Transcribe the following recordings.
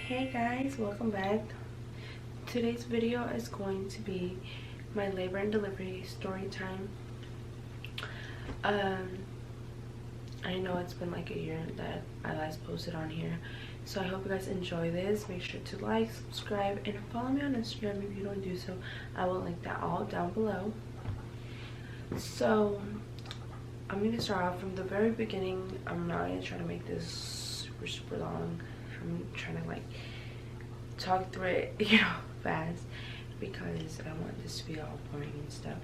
Hey guys, welcome back. Today's video is going to be my labor and delivery story time. I know it's been like a year that I last posted on here, so I hope you guys enjoy this. Make sure to like, subscribe, and follow me on Instagram if you don't do so. I will link that all down below. So I'm going to start off from the very beginning. I'm not going to try to make this super long. I'm trying to like talk through it, fast, because I want this to be all boring and stuff.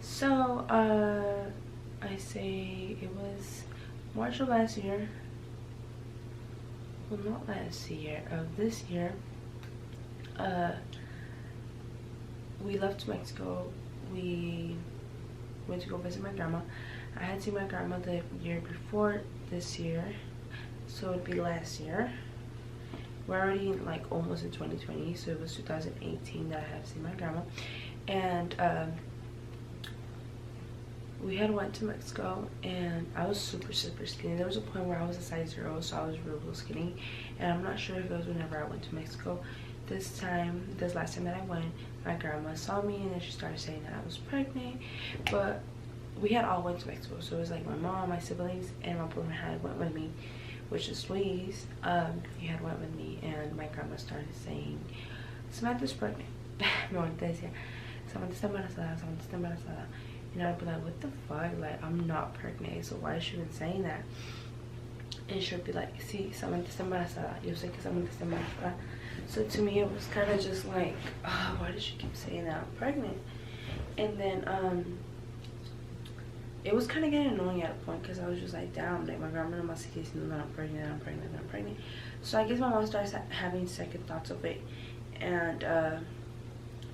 So I say it was March of last year. Well, not last year, of this year. We left Mexico. We went to go visit my grandma. I had seen my grandma the year before this year, so it'd be last year. We're already like almost in 2020, so it was 2018 that I have seen my grandma. And we had went to Mexico, and I was super skinny. There was a point where I was a size 0, so I was real skinny. And I'm not sure if it was whenever I went to Mexico. This last time that I went, my grandma saw me, and then she started saying that I was pregnant. But we had all went to Mexico, so it was like my mom, my siblings, and my brother had went with me, which is Luis. He had went with me, and my grandma started saying, Samantha's pregnant. Samantha está embarazada, Samantha está embarazada. And I'd be like, what the fuck? Like, I'm not pregnant, so why is she even saying that? And she'd be like, sí, Samantha está embarazada. Yo sé que Samantha está embarazada. So to me, it was kind of just like, oh, why does she keep saying that I'm pregnant? And then, it was kind of getting annoying at a point, because I was just like, damn, like, my grandma must keep saying that I'm pregnant. So I guess my mom started having second thoughts of it. And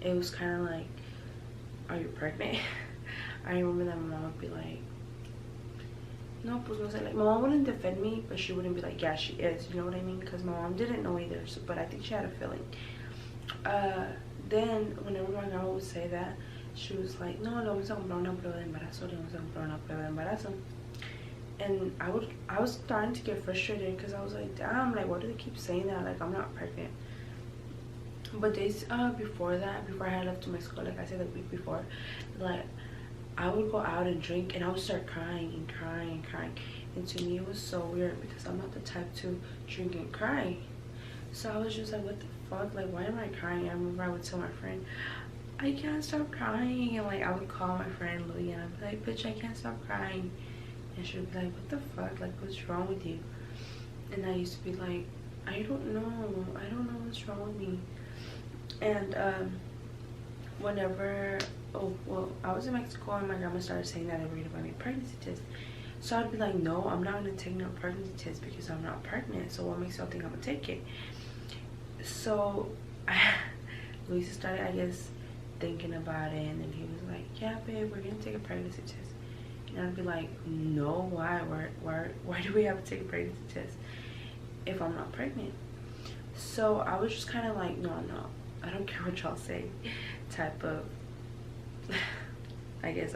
it was kind of like, are you pregnant? I remember that my mom would be like, no, pues no sé. Like, my mom wouldn't defend me, but she wouldn't be like, yeah, she is. You know what I mean? Because my mom didn't know either, so, but I think she had a feeling. Then, whenever my grandma would say that, she was like, no, le vamos a comprar una prueba de embarazo, And I was starting to get frustrated, because I was like, damn, like, why do they keep saying that? Like, I'm not pregnant. But days before that, before I had left to Mexico, like I said, the week before, like, I would go out and drink, and I would start crying and crying. And to me, it was so weird, because I'm not the type to drink and cry. So I was just like, what the fuck? Like, why am I crying? I remember I would tell my friend, I can't stop crying. And like, I would call my friend Louie, and I'd be like, bitch, I can't stop crying. And she would be like, what the fuck? Like, what's wrong with you? And I used to be like, I don't know what's wrong with me. And whenever, I was in Mexico, and my grandma started saying that they were gonna buy me a pregnancy test. So I'd be like, no, I'm not gonna take no pregnancy test, because I'm not pregnant. So what makes y'all think I'm gonna take it? So Luisa started, I guess, thinking about it, and then he was like, yeah, babe, we're gonna take a pregnancy test. And I'd be like, no, why do we have to take a pregnancy test if I'm not pregnant? So I was just kind of like, no, I don't care what y'all say type of I guess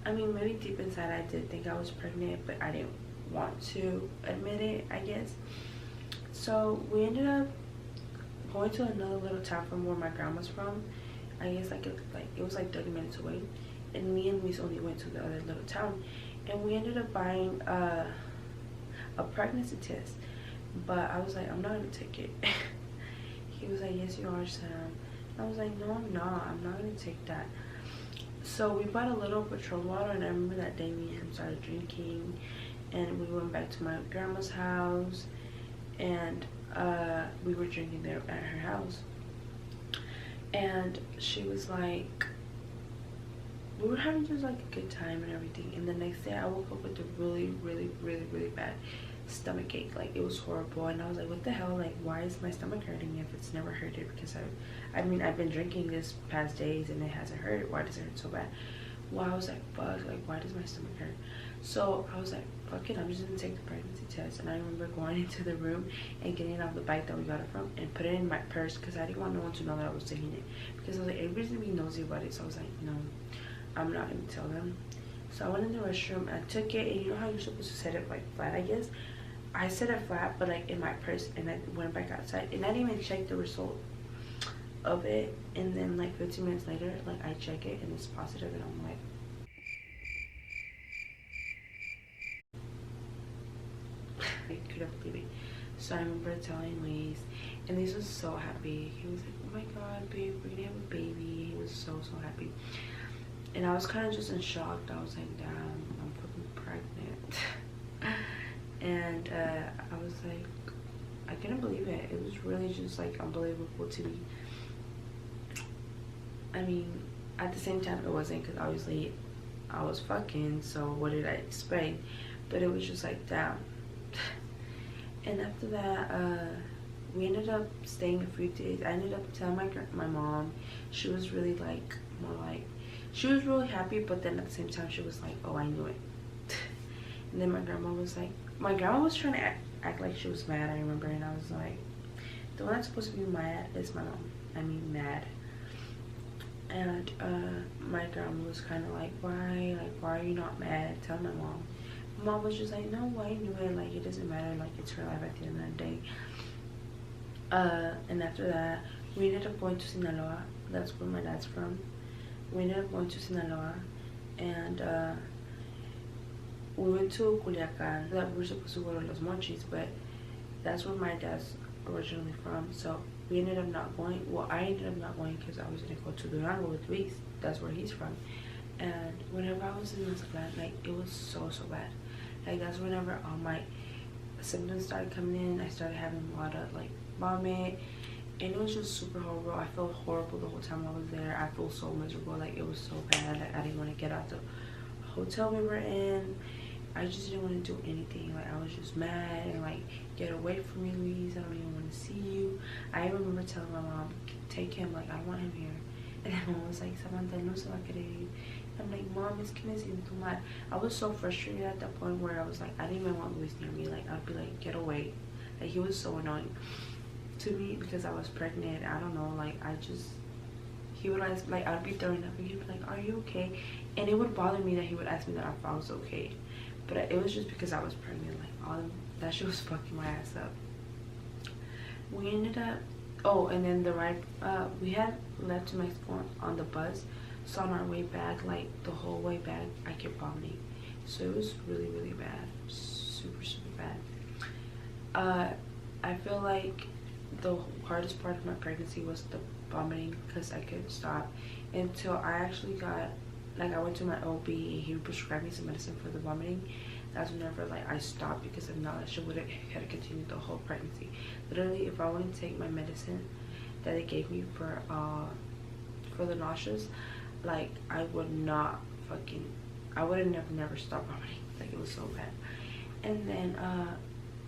maybe deep inside I did think I was pregnant, but I didn't want to admit it, I guess. So we ended up going to another little town from where my grandma's from. I guess it was like 30 minutes away, and me and Luis only went to the other little town, and we ended up buying a pregnancy test. But I was like, I'm not gonna take it. He was like, yes you are, Sam. I was like, no, I'm not gonna take that. So we bought a little Patrol water, and I remember that day me and him started drinking, and we went back to my grandma's house, and we were drinking there at her house. And she was like, we were having just like a good time and everything. And the next day I woke up with a really bad stomach ache. Like, it was horrible, and I was like, what the hell? Like, why is my stomach hurting if it's never hurted? Because I've been drinking this past days, and it hasn't hurt. Why does it hurt so bad? Well, I was like, fuck, like, why does my stomach hurt? So I was like, fuck it, I'm just gonna take the pregnancy test. And I remember going into the room and getting it off the bike that we got it from, and put it in my purse, because I didn't want no one to know that I was taking it, because I was like, everybody's gonna be nosy about it. So I was like, no, I'm not gonna tell them. So I went in the restroom, I took it, and you know how you're supposed to set it like flat, I guess. I set it flat, but like in my purse, and I went back outside, and I didn't even check the result of it. And then like 15 minutes later, like I check it and it's positive, and I'm like, I couldn't believe it. So I remember telling Luis, and Luis was so happy. He was like, oh my god, babe, we're gonna have a baby. He was so happy. And I was kind of just in shock. I was like, damn, I'm fucking pregnant. And I was like, I couldn't believe it. It was really just like unbelievable to me. I mean, at the same time, it wasn't, because obviously I was fucking, so what did I expect? But it was just like, damn. And after that, we ended up staying a few days. I ended up telling my mom. She was really like, more like, she was really happy, but then at the same time she was like, oh, I knew it. And then my grandma was trying to act like she was mad, I remember, and I was like, the one that's supposed to be mad is my mom. I mean, mad. And my grandma was kind of like, why are you not mad? Tell my mom. My mom was just like, no, I knew it, like, it doesn't matter, like, it's her life at the end of the day. And after that, we ended up going to Sinaloa. That's where my dad's from. We ended up going to Sinaloa, and we went to Culiacan. That we were supposed to go to Los Mochis, but that's where my dad's originally from. So we ended up not going. Well, I ended up not going because I was gonna go to Durango with Luis. That's where he's from. And whenever I was in Mazatlan, like, it was so bad. Like, that's whenever all my symptoms started coming in. I started having a lot of like vomit, and it was just super horrible. I felt horrible the whole time I was there. I felt so miserable. Like, it was so bad. Like, I didn't want to get out the hotel we were in. I just didn't want to do anything. Like, I was just mad and like, get away from me, Luis. I don't even want to see you. I remember telling my mom, take him. Like, I don't want him here. And my mom was like, Samantha, no se va a querer ir. I'm like, mom, es que me siento mal. I was so frustrated at that point where I was like, I didn't even want Luis near me. Like, I'd be like, get away. Like, he was so annoying to me because I was pregnant. I don't know, like, he would ask, like, I'd be throwing up and he'd be like, are you okay? And it would bother me that he would ask me that if I was okay. But it was just because I was pregnant. Like, all that shit was fucking my ass up. We ended up, oh, and then the ride, we had left to Mexico on the bus. So on our way back, like, the whole way back, I kept vomiting. So it was really bad. Super bad. I feel like the hardest part of my pregnancy was the vomiting, because I couldn't stop until I actually got, like, I went to my OB and he prescribed me some medicine for the vomiting. That's whenever, like, I stopped, because if not, I should would have continued the whole pregnancy. Literally, if I wouldn't take my medicine that they gave me for the nauseous, like, I would not fucking, I would have never stopped vomiting. Like, it was so bad. And then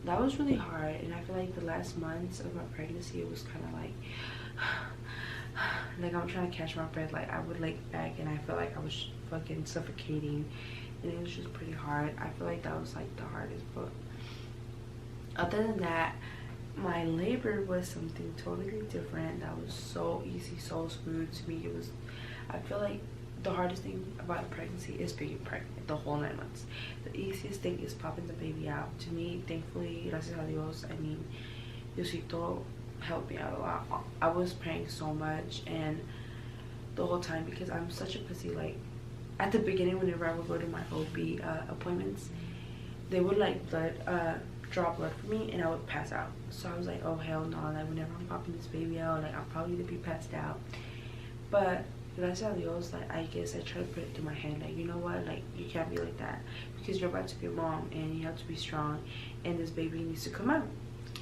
that was really hard, and I feel like the last months of my pregnancy, it was kind of like I'm trying to catch my breath. Like, I would lay back and I felt like I was fucking suffocating, and it was just pretty hard. I feel like that was like the hardest, but other than that, my labor was something totally different. That was so easy, so smooth to me. It was, I feel like the hardest thing about a pregnancy is being pregnant the whole 9 months. The easiest thing is popping the baby out. To me, thankfully, gracias a Dios, I mean, Diosito helped me out a lot. I was praying so much, and the whole time, because I'm such a pussy, like, at the beginning, whenever I would go to my OB appointments, they would like draw blood for me, and I would pass out. So I was like, oh hell no, like, whenever I'm popping this baby out, like, I'm probably gonna be passed out. But gracias a Dios, like, I guess I try to put it through my head, like, you know what, like, you can't be like that, because you're about to be a mom and you have to be strong, and this baby needs to come out.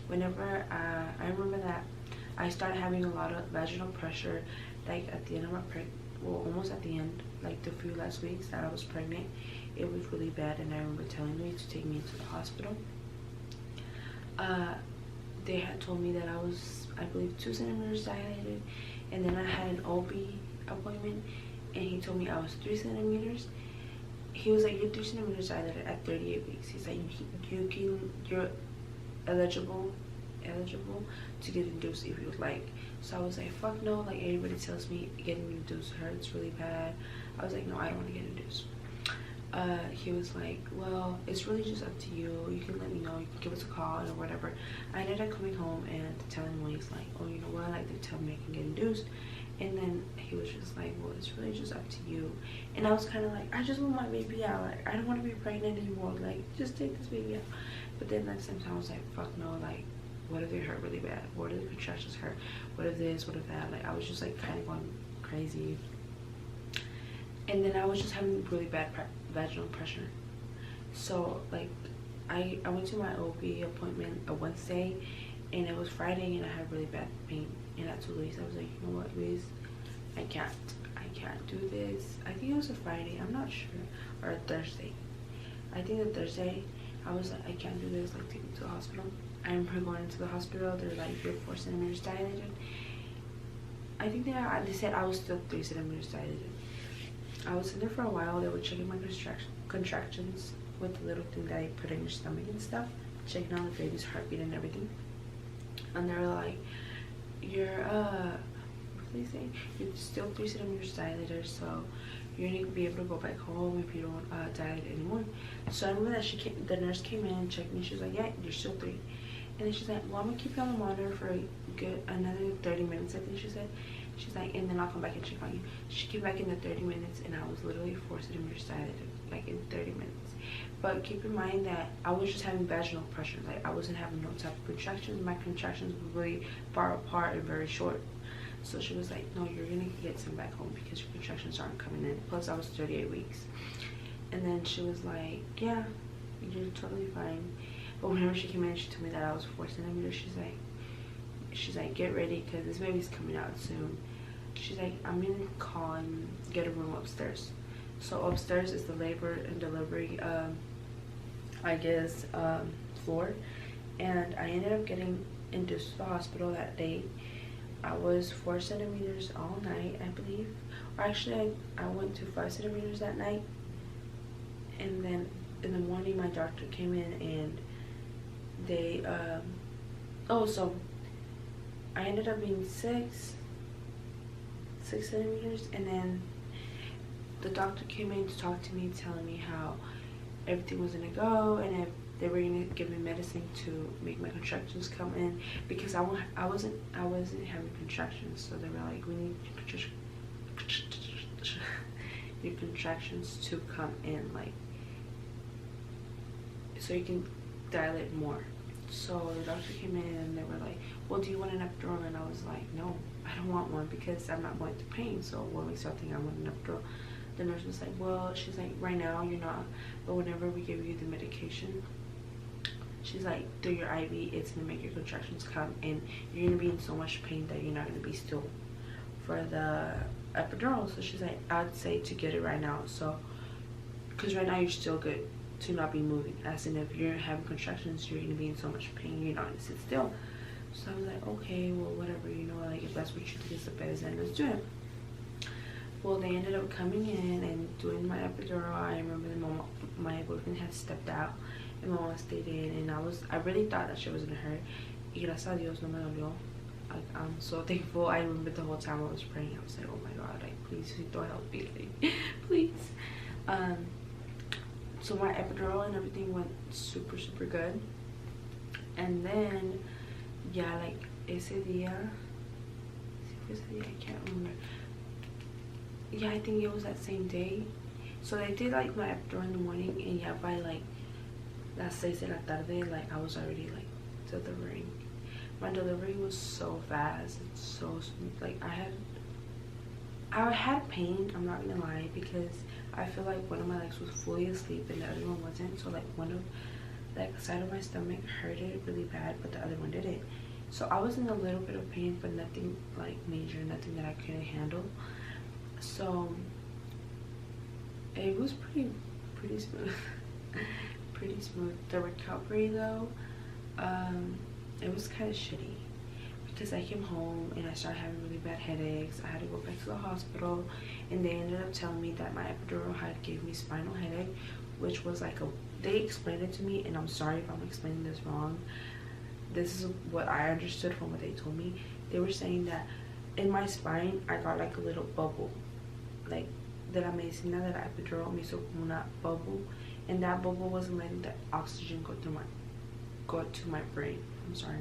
Whenever I remember that I started having a lot of vaginal pressure, like, at the end of my well, almost at the end, like the few last weeks that I was pregnant, it was really bad. And I remember telling me to take me into the hospital. They had told me that I was, I believe, 2 centimeters dilated, and then I had an OB appointment, and he told me I was 3 centimeters. He was like, you're 3 centimeters dilated at 38 weeks. He's like, you're eligible to get induced if you would like. So I was like, fuck no, like, everybody tells me getting induced hurts really bad. I was like, no, I don't want to get induced. he was like, well, it's really just up to you. You can let me know. You can give us a call or whatever. I ended up coming home and telling him, he's like, oh, you know what? Like, they tell me I can get induced. And then he was just like, well, it's really just up to you. And I was kind of like, I just want my baby out. Like, I don't want to be pregnant anymore. Like, just take this baby out. But then at the same time, I was like, fuck no. Like, what if they hurt really bad? What if the contractions hurt? What if this? What if that? Like, I was just like kind of going crazy. And then I was just having really bad vaginal pressure. So like I went to my OB appointment a Wednesday, and it was Friday, and I had really bad pain. And I told Luis, I was like, you know what, Luis, I can't do this. I think it was a Friday, I'm not sure, or a Thursday. I think a Thursday. I was like, I can't do this. Like, take me to the hospital. I remember going into the hospital. They're like, you're 4 centimeters dilated. I think they said I was still 3 centimeters dilated. I was in there for a while. They were checking my contractions with the little thing that I put in your stomach and stuff, checking on the baby's heartbeat and everything. And they were like, you're what did they say? You're still 3 centimeters dilated, so you're gonna be able to go back home if you don't dilate anymore. So I remember that the nurse came in and checked me. She was like, yeah, you're still 3. And then she's like, well, I'm gonna keep you on the monitor for a good another 30 minutes, I think she said. She's like, and then I'll come back and check on you. She came back in the 30 minutes, and I was literally 4 centimeters dilated, like in 30 minutes. But keep in mind that I was just having vaginal pressure. Like, I wasn't having no type of contractions. My contractions were really far apart and very short. So she was like, no, you're gonna get sent back home because your contractions aren't coming in. Plus, I was 38 weeks. And then she was like, yeah, you're totally fine. But whenever she came in, she told me that I was 4 centimeters. She's like, get ready because this baby's coming out soon. She's like, I'm gonna call and get a room upstairs. So upstairs is the labor and delivery, I guess, floor. And I ended up getting induced to the hospital that day. I was 4 centimeters all night, I believe. Or actually, I went to 5 centimeters that night. And then in the morning, my doctor came in and they, so I ended up being 6 centimeters. And then the doctor came in to talk to me, telling me how everything was gonna go, and if they were gonna give me medicine to make my contractions come in, because I wasn't having contractions. So they were like, we need your contractions to come in, like, so you can dilate more. So the doctor came in and they were like, well, do you want an epidural? And I was like, no, I don't want one because I'm not going through pain. So what makes you think I want an epidural? The nurse was like, well, she's like, right now you're not, but whenever we give you the medication, she's like, through your IV, it's gonna make your contractions come, and you're gonna be in so much pain that you're not gonna be still for the epidural. So she's like, I'd say to get it right now. So, because right now you're still good to not be moving. As in, if you're having contractions, you're gonna be in so much pain, you're not gonna sit still. So I was like, okay, well, whatever, you know, like, if that's what you think is the best, then let's do it. Well, they ended up coming in and doing my epidural. I remember my boyfriend had stepped out, and my mom stayed in, and I really thought that shit was gonna hurt. Y gracias a Dios no me dolió. Like, I'm so thankful. I remember the whole time I was praying, I was like, oh my god, like, please don't help me, like, please. So my epidural and everything went super good. And then, yeah, like, ese día, I can't remember. Yeah, I think it was that same day. So they did like my epidural in the morning, and yeah, by like las 6 de la tarde, like, I was already like delivering. My delivery was so fast, it's so smooth. Like, I had pain, I'm not gonna lie, because I feel like one of my legs was fully asleep and the other one wasn't. So like, one of, like, the side of my stomach hurted really bad, but the other one didn't. So I was in a little bit of pain, but nothing like major, nothing that I couldn't handle. So it was pretty smooth. Pretty smooth. The recovery though, it was kind of shitty because I came home and I started having really bad headaches. I had to go back to the hospital, and they ended up telling me that my epidural had gave me spinal headache, which was like they explained it to me, and I'm sorry if I'm explaining this wrong. This is what I understood from what they told me. They were saying that in my spine I got like a little bubble, like de la medicina de la epidural me hizo como una bubble, and that bubble wasn't letting the oxygen go to my brain. I'm sorry.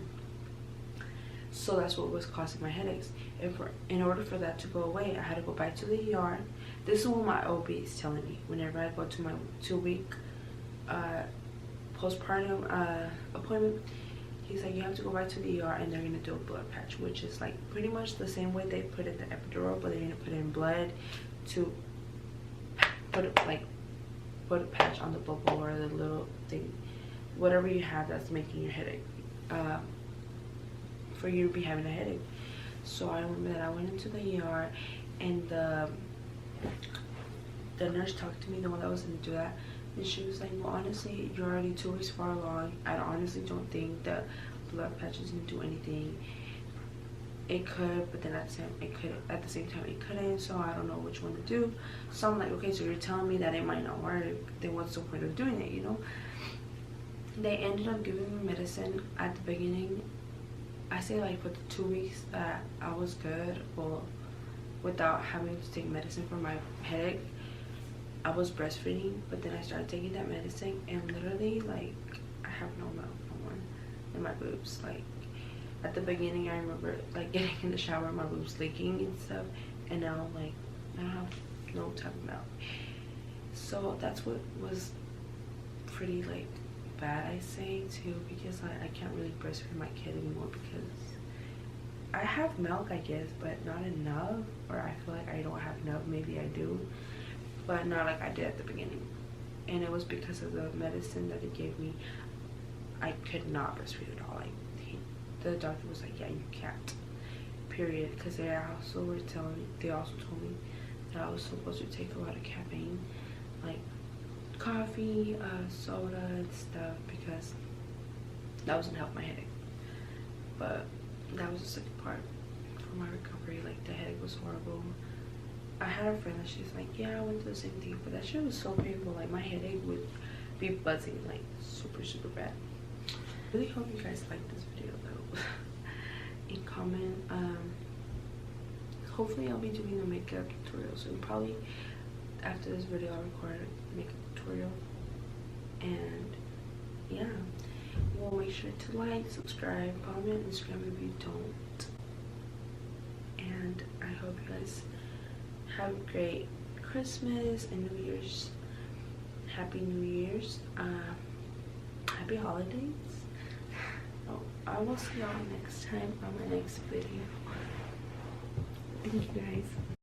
So that's what was causing my headaches. And in order for that to go away, I had to go back to the ER. This is what my OB is telling me whenever I go to my 2-week postpartum appointment. He's like, you have to go back to the ER and they're gonna do a blood patch, which is like pretty much the same way they put in the epidural, but they're gonna put in blood to put a patch on the bubble or the little thing, whatever you have that's making your headache, for you to be having a headache. So I remember that I went into the ER, and the nurse talked to me, the one that was gonna do that. And she was like, well, honestly, you're already 2 weeks far along. I honestly don't think the blood patch is gonna do anything. It could, but then at the same time it couldn't. So I don't know which one to do. So I'm like, okay, so you're telling me that it might not work. Then what's the point of doing it, you know? They ended up giving me medicine at the beginning. I say like for the 2 weeks that I was good, well, without having to take medicine for my headache. I was breastfeeding, but then I started taking that medicine, and literally, like, I have no milk no more in my boobs. Like, at the beginning, I remember, like, getting in the shower, my boobs leaking and stuff, and now, like, I don't have no type of milk. So that's what was pretty, like, bad, I say, too, because I can't really breastfeed my kid anymore, because I have milk, I guess, but not enough, or I feel like I don't have enough. Maybe I do, but not like I did at the beginning. And it was because of the medicine that it gave me. I could not breastfeed at all. Like, the doctor was like, yeah, you can't, period. Because they also told me that I was supposed to take a lot of caffeine, like coffee, soda and stuff, because that was gonna help my headache. But that was the second part for my recovery. Like, the headache was horrible. I had a friend that she's like, yeah, I went through the same thing, but that shit was so painful. Like, my headache would be buzzing, like, super bad. Really hope you guys liked this video though. And comment. Hopefully I'll be doing a makeup tutorial soon. Probably after this video I'll record a makeup tutorial. And yeah, well, make sure to like, subscribe, comment, and subscribe if you don't. And I hope you guys have a great Christmas and New Year's. Happy New Year's. Happy holidays. Oh, I will see y'all next time on my next video. Thank you guys.